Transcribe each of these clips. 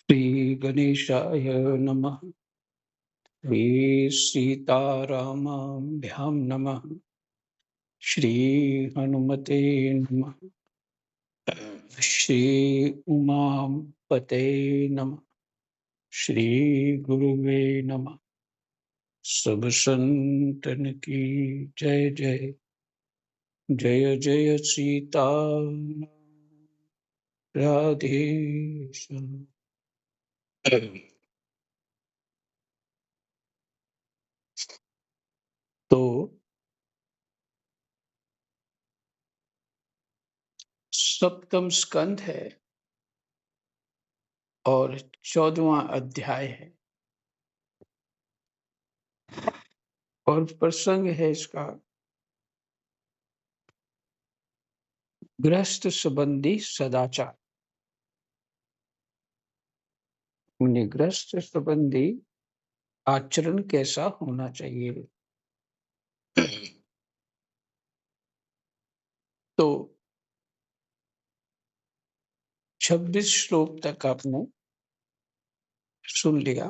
श्री गणेशाय नमः। श्री सीतारामाभ्यां नमः। श्री हनुमते नमः। श्री उमापते नमः। श्री गुरुवे नमः। सब संतन की जय जय। जय जय सीता राधे श्याम। तो सप्तम स्कंध है और 14वां अध्याय है और प्रसंग है इसका गृहस्थ संबंधी सदाचार। यानी गृहस्थ संबंधी आचरण कैसा होना चाहिए। तो 26 श्लोक तक आपने सुन लिया।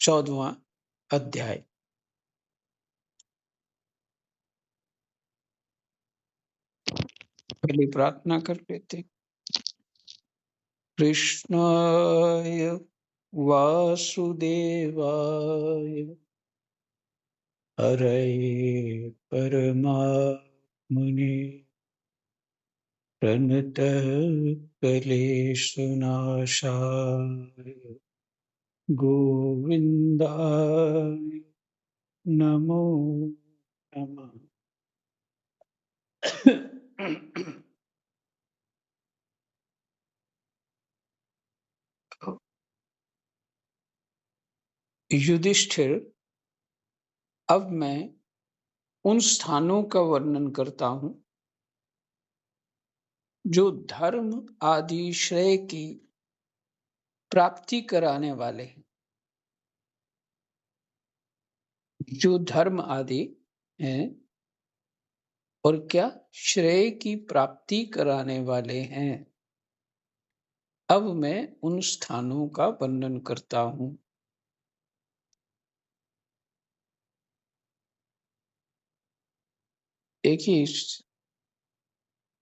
14वां अध्याय। पहले प्रार्थना कर लेते। कृष्णाय वासुदेवाय हरये परमात्मने प्रणतः क्लेशनाशाय गोविन्दाय नमो नमः। युधिष्ठिर, अब मैं उन स्थानों का वर्णन करता हूं जो धर्म आदि श्रेय की प्राप्ति कराने वाले हैं। जो धर्म आदि हैं और क्या श्रेय की प्राप्ति कराने वाले हैं। अब मैं उन स्थानों का वर्णन करता हूं। एक ही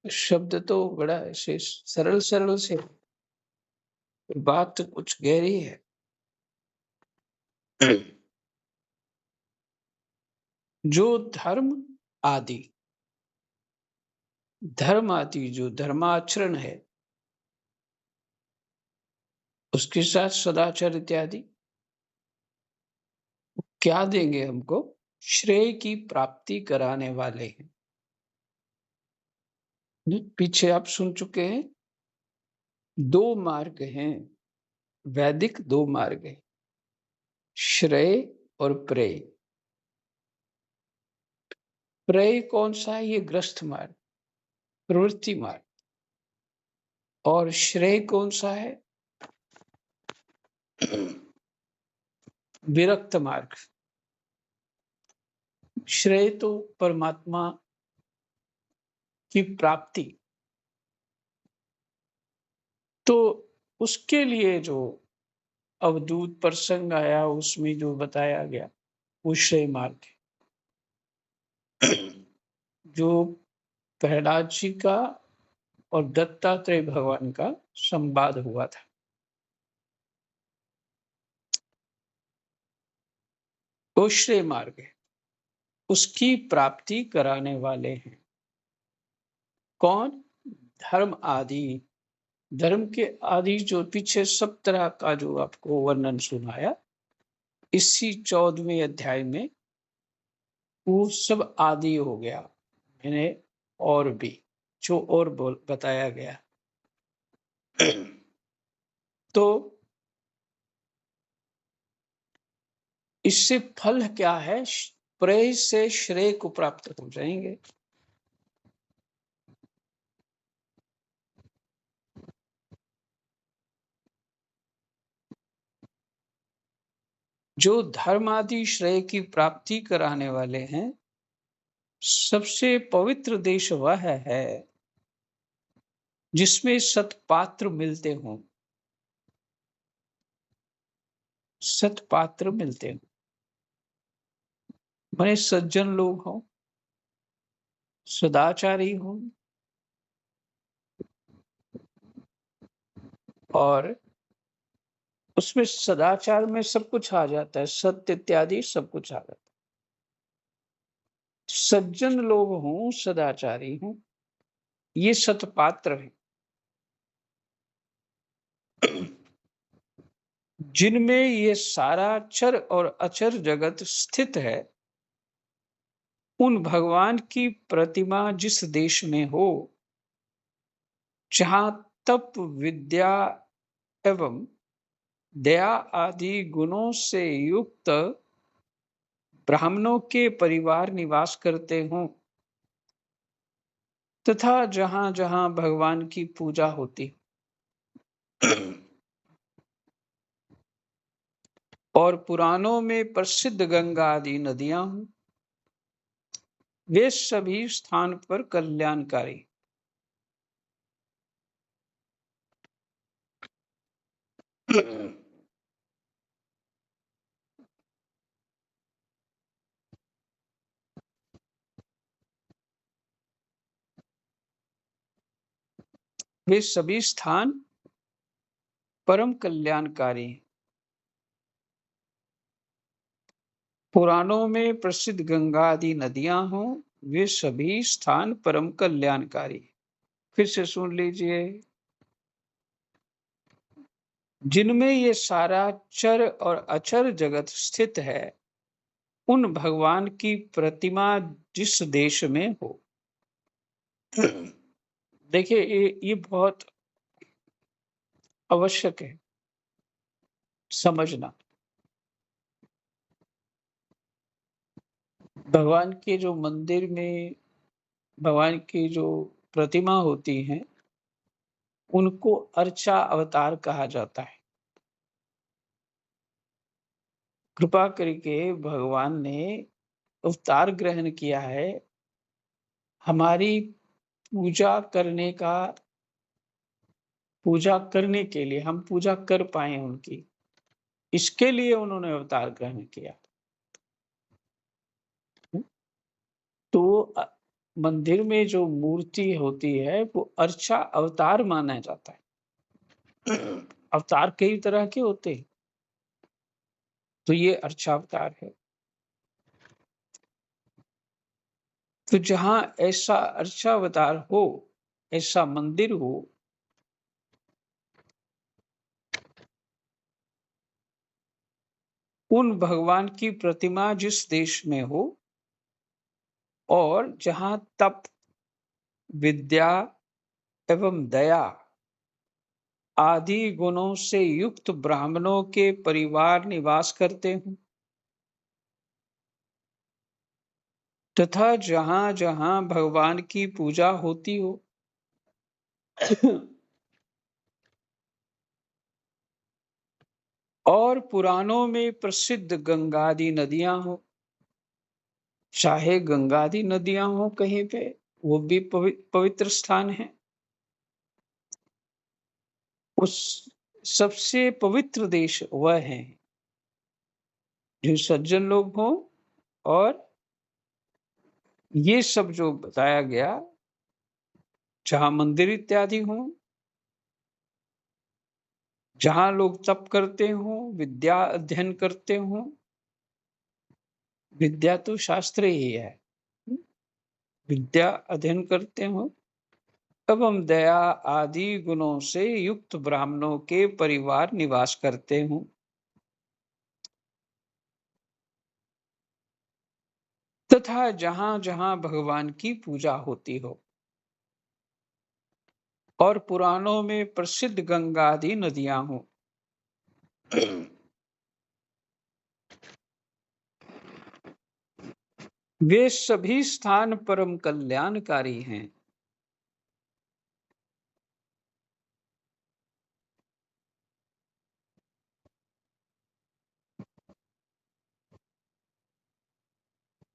शब्द तो बड़ा ऐसे सरल सरल से, बात तो कुछ गहरी है। जो धर्म आदि जो धर्माचरण है उसके साथ सदाचार इत्यादि क्या देंगे हमको, श्रेय की प्राप्ति कराने वाले हैं। पीछे आप सुन चुके हैं, दो मार्ग हैं, वैदिक दो मार्ग हैं, श्रेय और प्रेय। प्रेय कौन सा है? ये ग्रस्त मार्ग, प्रवृत्ति मार्ग। और श्रेय कौन सा है? विरक्त मार्ग। श्रेय तो परमात्मा की प्राप्ति, तो उसके लिए जो अवधूत प्रसंग आया उसमें जो बताया गया वो श्रेय मार्ग है। जो प्रहलाद जी का और दत्तात्रेय भगवान का संवाद हुआ था, वो श्रेय मार्ग है। उसकी प्राप्ति कराने वाले हैं कौन? धर्म आदि। धर्म के आदि जो पीछे सब तरह का जो आपको वर्णन सुनाया, इसी 14वें अध्याय में वो सब आदि हो गया। यानी और भी जो और बताया गया। तो इससे फल क्या है? प्रेय से श्रेय को प्राप्त हो जाएंगे। जो धर्म आदि श्रेय की प्राप्ति कराने वाले हैं, सबसे पवित्र देश वह है जिसमें सत्पात्र मिलते हों। सत्पात्र मिलते हैं, बड़े सज्जन लोग हों, सदाचारी हों और उसमें सदाचार में सब कुछ आ जाता है, सत्य इत्यादि सब कुछ आ जाता है। सज्जन लोग हों, सदाचारी हों, ये सत्पात्र हैं। जिनमें ये सारा चर और अचर जगत स्थित है, उन भगवान की प्रतिमा जिस देश में हो, जहाँ तप, विद्या एवं दया आदि गुणों से युक्त ब्राह्मणों के परिवार निवास करते हों तथा जहाँ-जहाँ भगवान की पूजा होती और पुराणों में प्रसिद्ध गंगा आदि नदियां हों, वे सभी स्थान पर कल्याणकारी। वे सभी स्थान परम कल्याणकारी। पुराणों में प्रसिद्ध गंगा आदि नदियां हों, वे सभी स्थान परम कल्याणकारी। फिर से सुन लीजिए, जिनमें ये सारा चर और अचर जगत स्थित है, उन भगवान की प्रतिमा जिस देश में हो। देखिए, ये बहुत आवश्यक है समझना। भगवान के जो मंदिर में भगवान की जो प्रतिमा होती हैं, उनको अर्चा अवतार कहा जाता है। कृपा करके भगवान ने अवतार ग्रहण किया है हमारी पूजा करने के लिए, हम पूजा कर पाए उनकी, इसके लिए उन्होंने अवतार ग्रहण किया। तो मंदिर में जो मूर्ति होती है वो अर्चा अवतार माना जाता है। अवतार कई तरह के होते हैं, तो ये अर्चा अवतार है। तो जहां ऐसा अर्चा अवतार हो, ऐसा मंदिर हो, उन भगवान की प्रतिमा जिस देश में हो और जहां तप, विद्या एवं दया आदि गुणों से युक्त ब्राह्मणों के परिवार निवास करते हों तथा जहां-जहां भगवान की पूजा होती हो और पुराणों में प्रसिद्ध गंगादि नदियां हो, चाहे गंगादि नदियां हो कहीं पे, वो भी पवित्र स्थान है। उस सबसे पवित्र देश वह है जो सज्जन लोग हों और ये सब जो बताया गया, जहां मंदिर इत्यादि हों, जहां लोग तप करते हों, विद्या अध्ययन करते हों, विद्या तो शास्त्र ही है, विद्या अध्ययन करते हों एवं दया आदि गुणों से युक्त ब्राह्मणों के परिवार निवास करते हों तथा जहां-जहां भगवान की पूजा होती हो और पुराणों में प्रसिद्ध गंगा आदि नदियां हों। वे सभी स्थान परम कल्याणकारी हैं।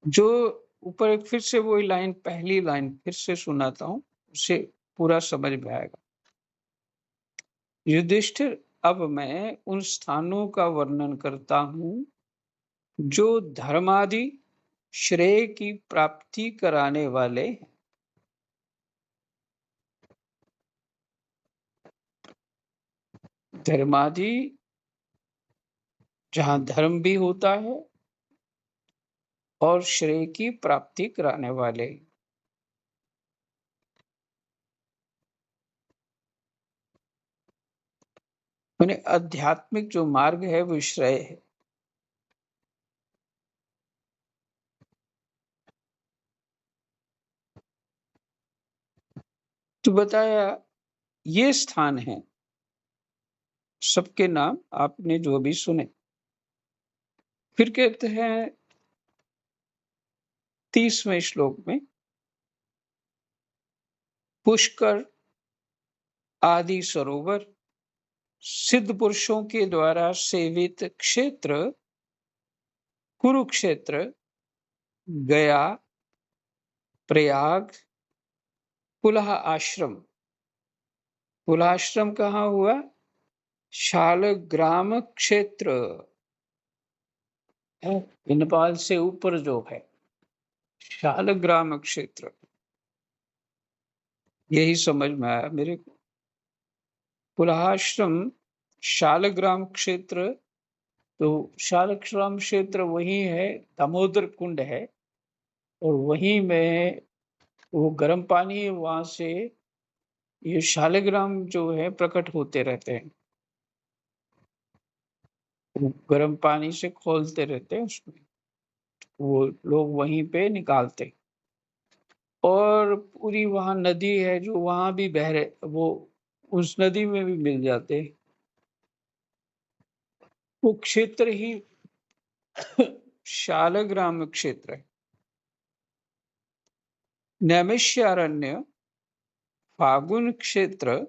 जो ऊपर फिर से वही लाइन, पहली लाइन फिर से सुनाता हूं, उसे पूरा समझ में आएगा। युधिष्ठिर अब मैं उन स्थानों का वर्णन करता हूँ जो धर्मादि श्रेय की प्राप्ति कराने वाले हैं। धर्मादि जहाँ धर्म भी होता है और श्रेय की प्राप्ति कराने वाले। माने आध्यात्मिक जो मार्ग है वो श्रेय है। तो बताया ये स्थान है, सबके नाम आपने जो भी सुने। फिर कहते हैं 30वें श्लोक में, पुष्कर आदि सरोवर सिद्ध पुरुषों के द्वारा सेवित क्षेत्र कुरुक्षेत्र, गया, प्रयाग, पुलह आश्रम। पुलह आश्रम कहाँ हुआ? शालग्राम क्षेत्र, नेपाल से ऊपर जो है शालग्राम क्षेत्र, यही समझ में आया मेरे को। पुलहाश्रम शालग्राम क्षेत्र, तो शालग्राम क्षेत्र वही है, दामोदर कुंड है, और वहीं में वो गर्म पानी है, वहां से ये शालग्राम जो है प्रकट होते रहते हैं। वो गर्म पानी से खोलते रहते हैं, उसमें वो लोग वहीं पे निकालते। और पूरी वहां नदी है जो वहां भी बह रहे, वो उस नदी में भी मिल जाते। वो क्षेत्र ही शालग्राम क्षेत्र है। नैमिष्यारण्य, फागुन क्षेत्र,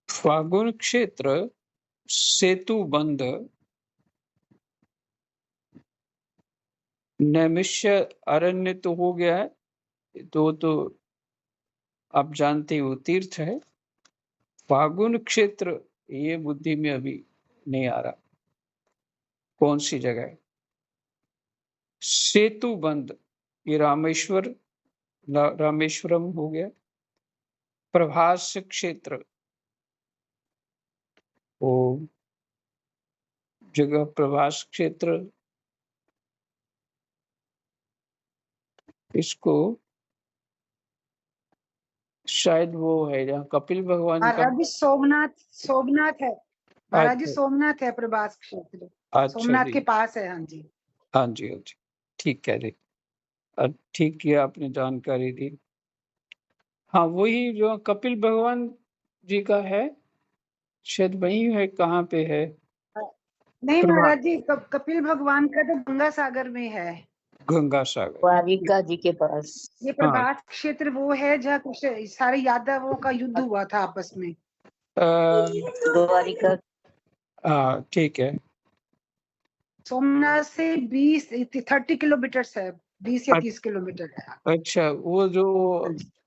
फागुन क्षेत्र, सेतुबंध, नैमिष्य अरण्य तो हो गया है, तो आप जानते हो तीर्थ है। फागुन क्षेत्र ये बुद्धि में अभी नहीं आ रहा कौन सी जगह है। सेतुबंध ये रामेश्वरम हो गया। प्रभास क्षेत्र, वो जगह प्रभास क्षेत्र, इसको शायद वो है जहाँ कपिल भगवान का। महाराज जी सोमनाथ है। महाराज जी अच्छा सोमनाथ है प्रभास क्षेत्र, अच्छा सोमनाथ जी, के पास है। हाँ जी, हाँ जी, हाँ जी, ठीक कह रही। ठीक किया आपने जानकारी दी। हाँ वही जो कपिल भगवान जी का है, शायद वही है। कहाँ पे है? नहीं प्रभा महाराज जी, कपिल भगवान का तो गंगा सागर में है। गंगा सागर। द्वारिका जी के पास। ये हाँ प्रभास क्षेत्र वो है जहाँ कुछ सारे यादवों का युद्ध हुआ था आपस में। द्वारिका। हाँ ठीक है। सोमनाथ से 30 किलोमीटर है, 20 या 30 किलोमीटर है। अच्छा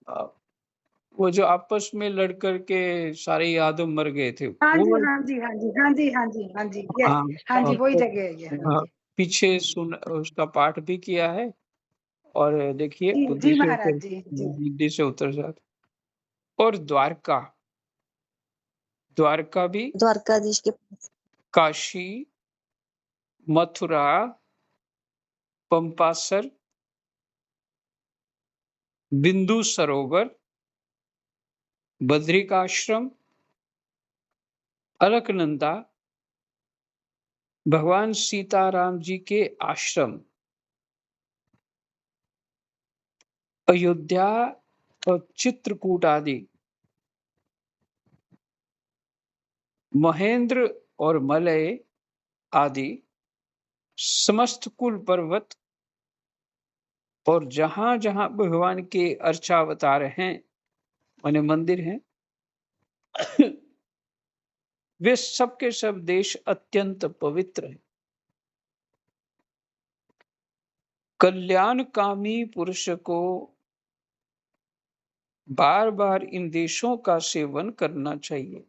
अ, वो जो आपस में लड़ कर के सारे यादव मर गए थे हाँ जी, वो। हाँ जी, हाँ जी, हाँ जी, हाँ जी, हाँ जी, ये हाँ हाँ जी, और वही जगह है ये। हाँ जी, पीछे सुन उसका पाठ भी किया है। और देखिए जी बुद्धि जी से महाराज उतर, जी, जी बुद्धि से उतर जाता। और द्वारका, द्वारका भी, द्वारकाधीश के पास। काशी, मथुरा, पंपासर, बिंदु सरोवर, बद्रिकाश्रम, अलकनंदा, भगवान सीताराम जी के आश्रम, अयोध्या और चित्रकूट आदि, महेंद्र और मलय आदि, समस्त कुल पर्वत, और जहां जहां भगवान के अर्चावतार हैं माने मंदिर हैं, वे सब के सब देश अत्यंत पवित्र हैं। कल्याणकामी पुरुष को बार बार इन देशों का सेवन करना चाहिए।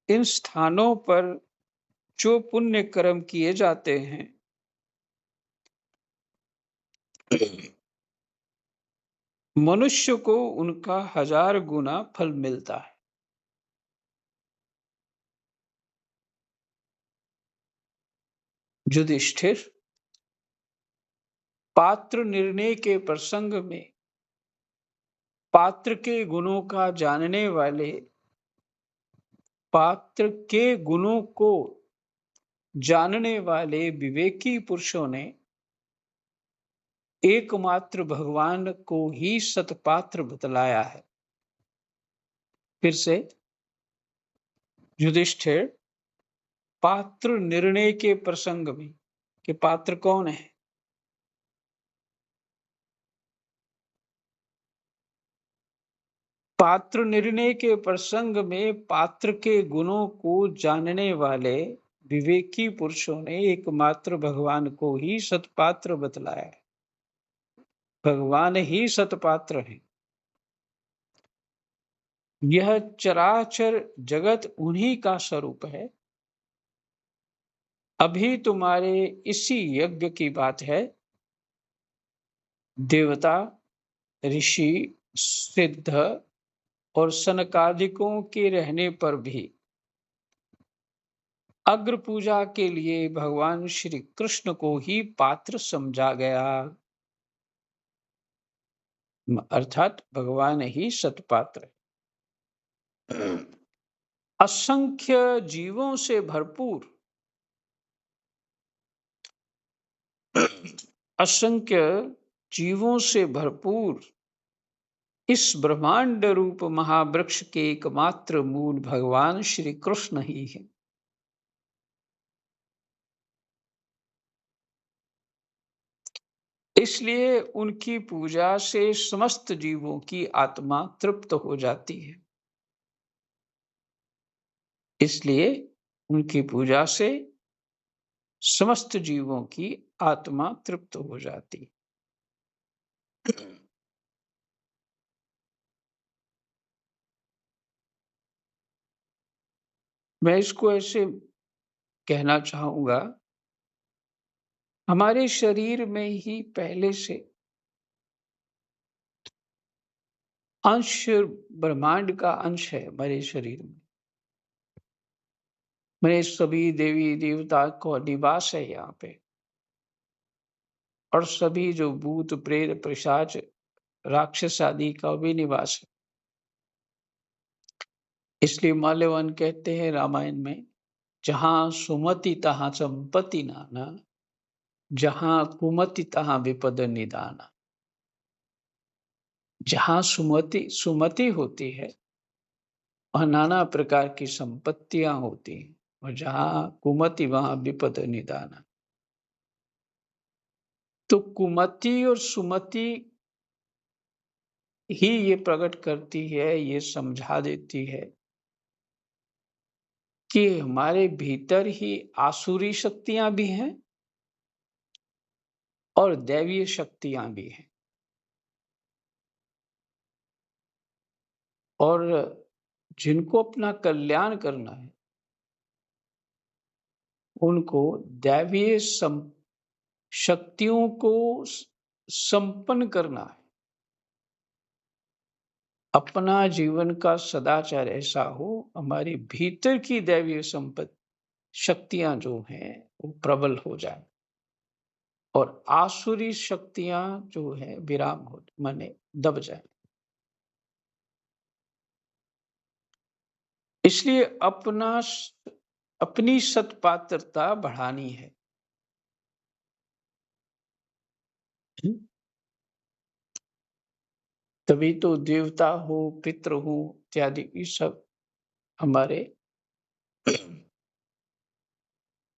इन स्थानों पर जो पुण्य कर्म किए जाते हैं मनुष्य को उनका 1000 गुना फल मिलता है। युधिष्ठिर, पात्र निर्णय के प्रसंग में पात्र के गुणों का जानने वाले, पात्र के गुणों को जानने वाले विवेकी पुरुषों ने एकमात्र भगवान को ही सतपात्र बतलाया है। फिर से, युधिष्ठिर, पात्र निर्णय के प्रसंग में कि पात्र कौन है, पात्र निर्णय के प्रसंग में पात्र के गुणों को जानने वाले विवेकी पुरुषों ने एकमात्र भगवान को ही सतपात्र बतलाया है। भगवान ही सतपात्र है। यह चराचर जगत उन्हीं का स्वरूप है। अभी तुम्हारे इसी यज्ञ की बात है। देवता, ऋषि, सिद्ध और सनकादिकों के रहने पर भी अग्र पूजा के लिए भगवान श्री कृष्ण को ही पात्र समझा गया, अर्थात भगवान ही सतपात्र है। असंख्य जीवों से भरपूर, असंख्य जीवों से भरपूर इस ब्रह्मांड रूप महावृक्ष के एकमात्र मूल भगवान श्री कृष्ण ही है। इसलिए उनकी पूजा से समस्त जीवों की आत्मा तृप्त हो जाती है। इसलिए उनकी पूजा से समस्त जीवों की आत्मा तृप्त हो जाती है। मैं इसको ऐसे कहना चाहूंगा, हमारे शरीर में ही पहले से अंश, ब्रह्मांड का अंश है हमारे शरीर में। मेरे सभी देवी देवता को निवास है यहाँ पे, और सभी जो भूत प्रेत पिशाच राक्षस आदि का भी निवास है। इसलिए माल्यवान कहते हैं रामायण में, जहां सुमति तहां संपत्ति नाना, जहां कुमति तहां विपद निदाना। जहां सुमति होती है वहां नाना प्रकार की संपत्तियां होती हैं, और जहां कुमति वहां विपद निदाना। तो कुमति और सुमति ही ये प्रकट करती है, ये समझा देती है कि हमारे भीतर ही आसुरी शक्तियां भी हैं और दैवीय शक्तियां भी हैं। और जिनको अपना कल्याण करना है उनको दैवीय शक्तियों को संपन्न करना है। अपना जीवन का सदाचार ऐसा हो, हमारे भीतर की दैवीय संपत्ति शक्तियां जो हैं वो प्रबल हो जाए और आसुरी शक्तियां जो है विराम हो, माने दब जाए। इसलिए अपनी सत्पात्रता बढ़ानी है। तभी तो देवता हो, पितृ हो इत्यादि, ये सब हमारे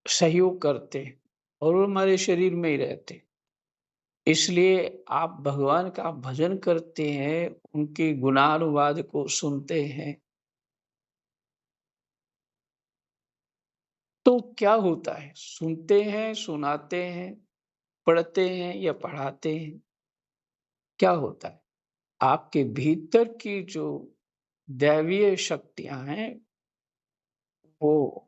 सहयोग करते हैं और वो हमारे शरीर में ही रहते हैं। इसलिए आप भगवान का भजन करते हैं, उनके गुणानुवाद को सुनते हैं, तो क्या होता है? सुनते हैं, सुनाते हैं, पढ़ते हैं या पढ़ाते हैं, क्या होता है? आपके भीतर की जो दैवीय शक्तियाँ हैं, वो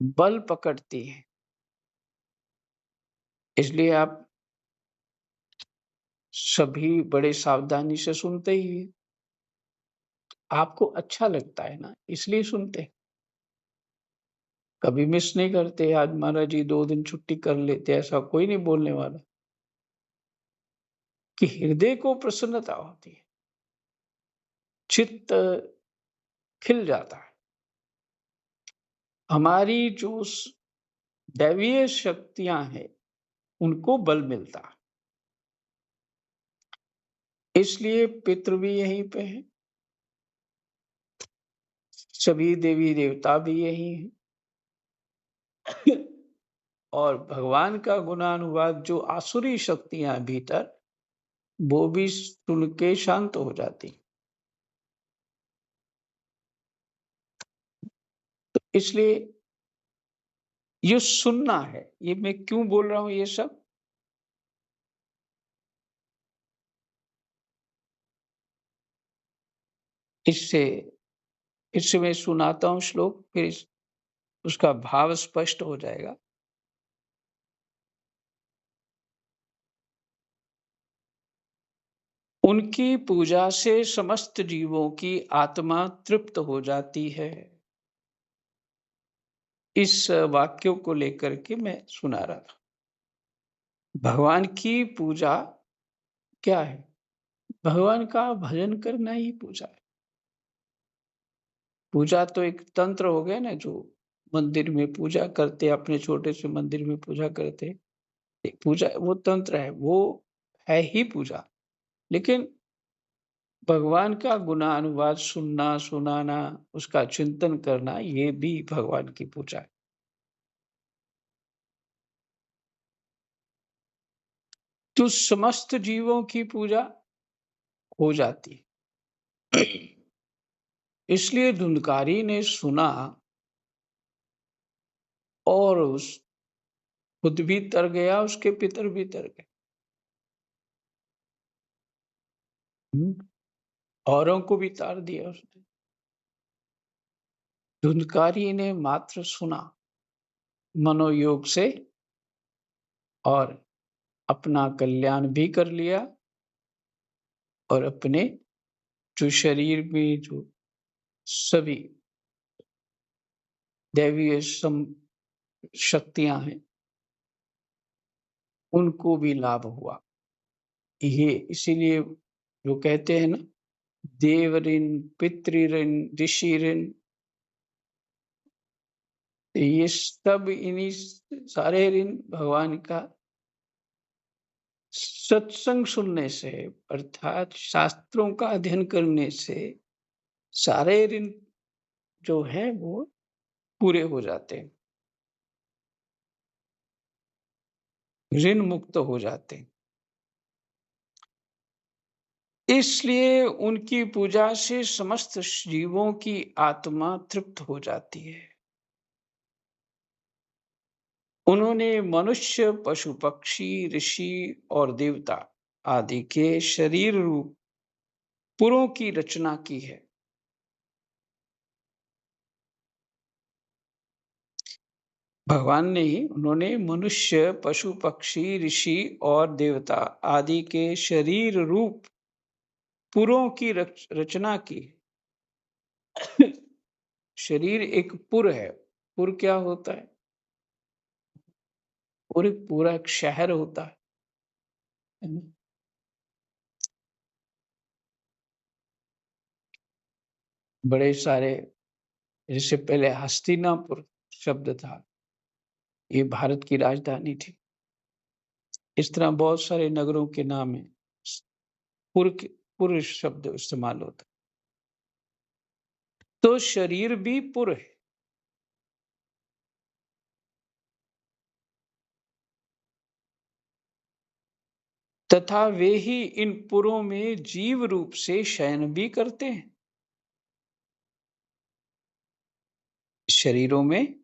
बल पकड़ती हैं। इसलिए आप सभी बड़े सावधानी से सुनते ही हैं। आपको अच्छा लगता है ना, इसलिए सुनते हैं। कभी मिस नहीं करते, आज महाराज जी 2 दिन छुट्टी कर लेते, ऐसा कोई नहीं बोलने वाला। कि हृदय को प्रसन्नता होती है, चित्त खिल जाता है। हमारी जो दैवीय शक्तियां हैं, उनको बल मिलता है। इसलिए पितृ भी यहीं पे हैं, सभी देवी देवता भी यही हैं। और भगवान का गुणानुवाद जो आसुरी शक्तियां भीतर, वो भी सुन के शांत हो जाती। तो इसलिए ये सुनना है। ये मैं क्यों बोल रहा हूं ये सब? इससे इससे मैं सुनाता हूँ श्लोक, फिर उसका भाव स्पष्ट हो जाएगा। उनकी पूजा से समस्त जीवों की आत्मा तृप्त हो जाती है। इस वाक्यों को लेकर के मैं सुना रहा था। भगवान की पूजा क्या है? भगवान का भजन करना ही पूजा है। पूजा तो एक तंत्र हो गया ना, जो मंदिर में पूजा करते, अपने छोटे से मंदिर में पूजा करते। एक पूजा वो तंत्र है, वो है ही पूजा। लेकिन भगवान का गुणानुवाद सुनना, सुनाना, उसका चिंतन करना, ये भी भगवान की पूजा है। तो समस्त जीवों की पूजा हो जाती है। इसलिए धुंधकारी ने सुना और उस खुद भी तर गया, उसके पितर भी तर गए। औरों को भी तार दिया उसने। धुंधकारी ने मात्र सुना मनोयोग से और अपना कल्याण भी कर लिया, और अपने जो शरीर में जो सभी दैवीय शक्तियां हैं, उनको भी लाभ हुआ। ये इसीलिए जो कहते हैं ना, देव ऋण, पितृ ऋण, ऋषि ऋण, ये सब इन्हीं सारे ऋण भगवान का सत्संग सुनने से, अर्थात शास्त्रों का अध्ययन करने से सारे ऋण जो है वो पूरे हो जाते हैं, ऋण मुक्त हो जाते हैं। इसलिए उनकी पूजा से समस्त जीवों की आत्मा तृप्त हो जाती है। उन्होंने मनुष्य, पशु, पक्षी, ऋषि और देवता आदि के शरीर रूप पुरों की रचना की है। भगवान ने ही, उन्होंने मनुष्य, पशु, पक्षी, ऋषि और देवता आदि के शरीर रूप पुरों की रचना की। शरीर एक पुर है। पुर क्या होता है? पूरा एक शहर होता है ना? बड़े सारे, जैसे पहले हस्तिनापुर शब्द था, ये भारत की राजधानी थी। इस तरह बहुत सारे नगरों के नाम है, पुर शब्द इस्तेमाल होता है। तो शरीर भी पुर है। तथा वे ही इन पुरों में जीव रूप से शयन भी करते हैं। शरीरों में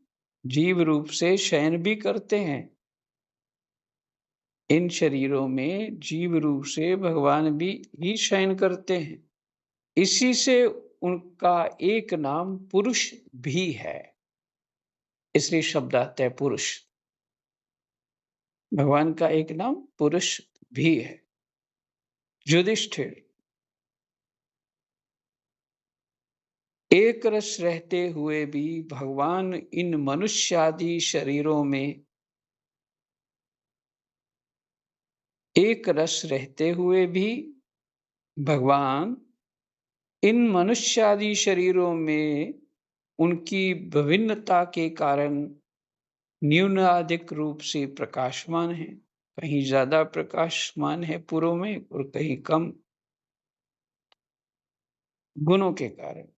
जीव रूप से शयन भी करते हैं। इन शरीरों में जीव रूप से भगवान भी ही शयन करते हैं। इसी से उनका एक नाम पुरुष भी है। इसलिए शब्द आता है पुरुष। भगवान का एक नाम पुरुष भी है। युधिष्ठिर, एक रस रहते हुए भी भगवान इन मनुष्यादि शरीरों में एक रस रहते हुए भी भगवान इन मनुष्यादि शरीरों में उनकी विभिन्नता के कारण न्यूनाधिक रूप से प्रकाशमान है। कहीं ज्यादा प्रकाशमान है पुरों में और कहीं कम गुणों के कारण।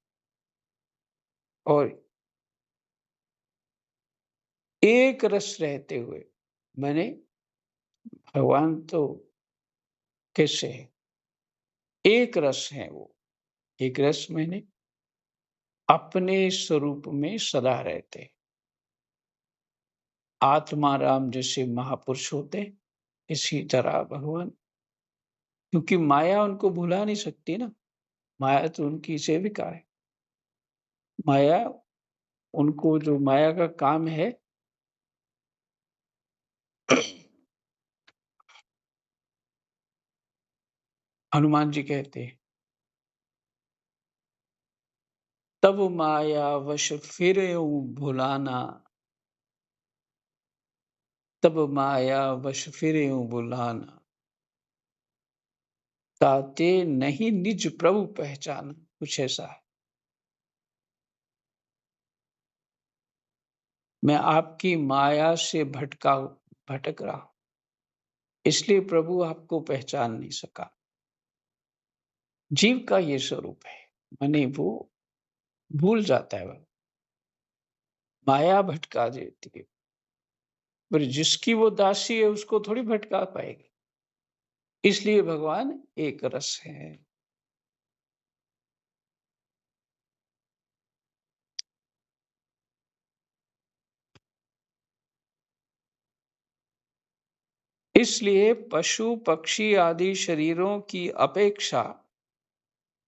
और एक रस रहते हुए मैंने भगवान तो कैसे है, एक रस है वो। एक रस मैंने अपने स्वरूप में सदा रहते। आत्मा राम जैसे महापुरुष होते, इसी तरह भगवान, क्योंकि माया उनको भुला नहीं सकती ना। माया तो उनकी सेविका है। माया उनको, जो माया का काम है हनुमान जी कहते हैं, तब माया वश फिरे भुलाना, तब माया वश फिरे भुलाना, ताते नहीं निज प्रभु पहचाना। कुछ ऐसा है। मैं आपकी माया से भटक रहा हूं, इसलिए प्रभु आपको पहचान नहीं सका। जीव का ये स्वरूप है, माने वो भूल जाता है, वह माया भटका देती है। पर जिसकी वो दासी है उसको थोड़ी भटका पाएगी। इसलिए भगवान एक रस है। इसलिए पशु पक्षी आदि शरीरों की अपेक्षा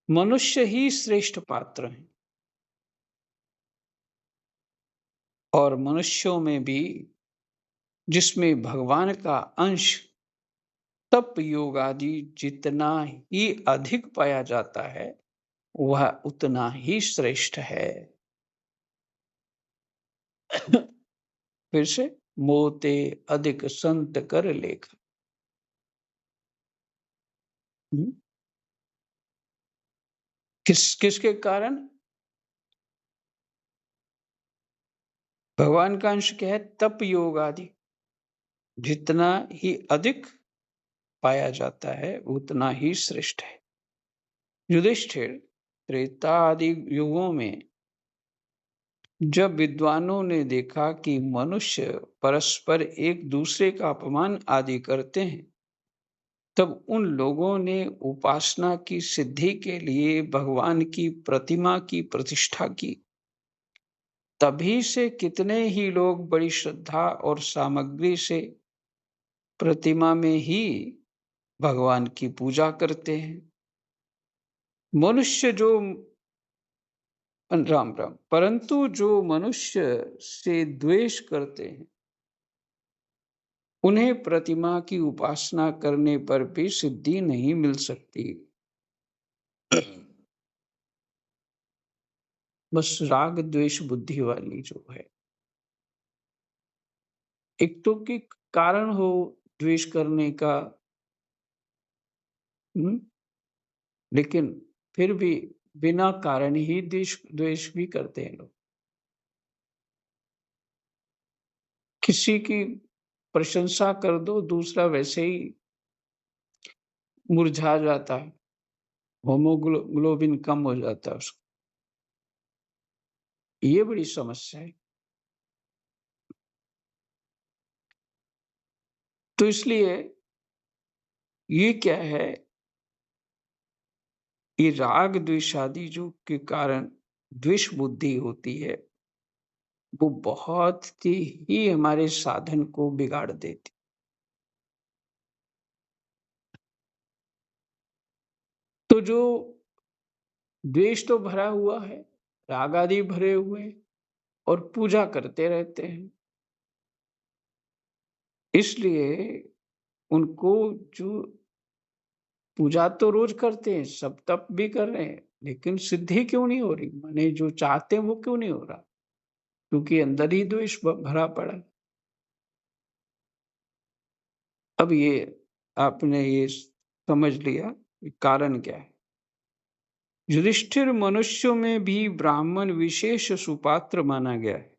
मनुष्य ही श्रेष्ठ पात्र हैं। और मनुष्यों में भी जिसमें भगवान का अंश तप योग आदि जितना ही अधिक पाया जाता है, वह उतना ही श्रेष्ठ है। फिर से, मोते अधिक संत कर लेख। किसके कारण? भगवान का अंश क्या है? तप योग आदि जितना ही अधिक पाया जाता है उतना ही श्रेष्ठ है। युधिष्ठिर, त्रेता आदि युगों में जब विद्वानों ने देखा कि मनुष्य परस्पर एक दूसरे का अपमान आदि करते हैं, तब उन लोगों ने उपासना की सिद्धि के लिए भगवान की प्रतिमा की प्रतिष्ठा की। तभी से कितने ही लोग बड़ी श्रद्धा और सामग्री से प्रतिमा में ही भगवान की पूजा करते हैं। मनुष्य जो राम राम, परंतु जो मनुष्य से द्वेष करते हैं, उन्हें प्रतिमा की उपासना करने पर भी सिद्धि नहीं मिल सकती। बस राग द्वेष बुद्धि वाली जो है, एक तो कि कारण हो द्वेष करने का, लेकिन फिर भी बिना कारण ही द्वेष द्वेष भी करते हैं लोग। किसी की प्रशंसा कर दो, दूसरा वैसे ही मुरझा जाता है, होमोग्लोबिन कम हो जाता है उसका। ये बड़ी समस्या है। तो इसलिए ये क्या है, ये राग द्वेष आदि जो के कारण द्वेष बुद्धि होती है, वो बहुत ही हमारे साधन को बिगाड़ देती। तो जो द्वेष तो भरा हुआ है, राग आदि भरे हुए हैं और पूजा करते रहते हैं। इसलिए उनको जो पूजा तो रोज करते हैं, सब तप भी कर रहे हैं, लेकिन सिद्धि क्यों नहीं हो रही? माने जो चाहते हैं वो क्यों नहीं हो रहा? क्योंकि अंदर ही द्वेष भरा पड़ा है। अब ये आपने ये समझ लिया कि कारण क्या है। युधिष्ठिर मनुष्यों में भी ब्राह्मण विशेष सुपात्र माना गया है,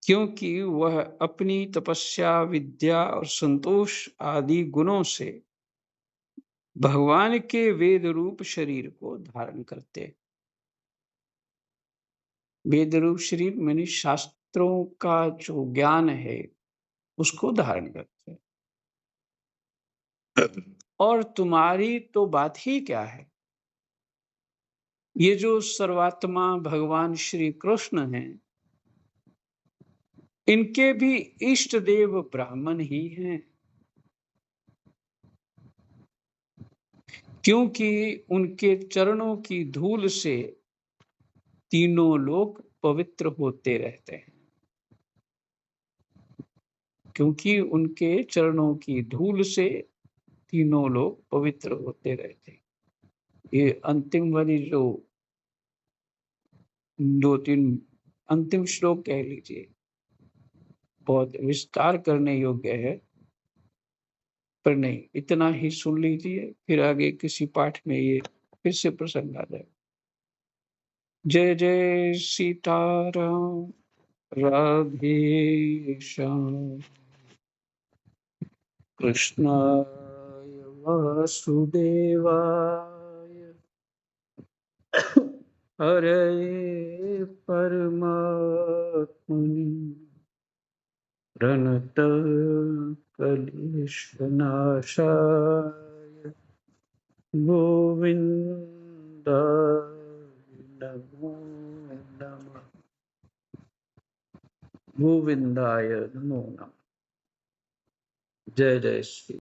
क्योंकि वह अपनी तपस्या, विद्या और संतोष आदि गुणों से भगवान के वेद रूप शरीर को धारण करते हैं। वेद रूप शरीर माने शास्त्रों का जो ज्ञान है उसको धारण करते हैं। और तुम्हारी तो बात ही क्या है, ये जो सर्वात्मा भगवान श्री कृष्ण हैं, इनके भी इष्ट देव ब्राह्मण ही हैं, क्योंकि उनके चरणों की धूल से तीनों लोग पवित्र होते रहते हैं। क्योंकि उनके चरणों की धूल से तीनों लोग पवित्र होते रहते हैं। ये अंतिम वाली जो 2-3 अंतिम श्लोक कह लीजिए, बहुत विस्तार करने योग्य है, पर नहीं, इतना ही सुन लीजिए, फिर आगे किसी पाठ में ये फिर से प्रसंग आ जाए। जय जय सीताराम, राधे श्याम, कृष्णाय वासुदेवाय, हरे परमात्मने प्रणतक्लेशनाशाय गोविन्दाय नमो नमः। गोविन्दाय नमो नमः। जय जय श्री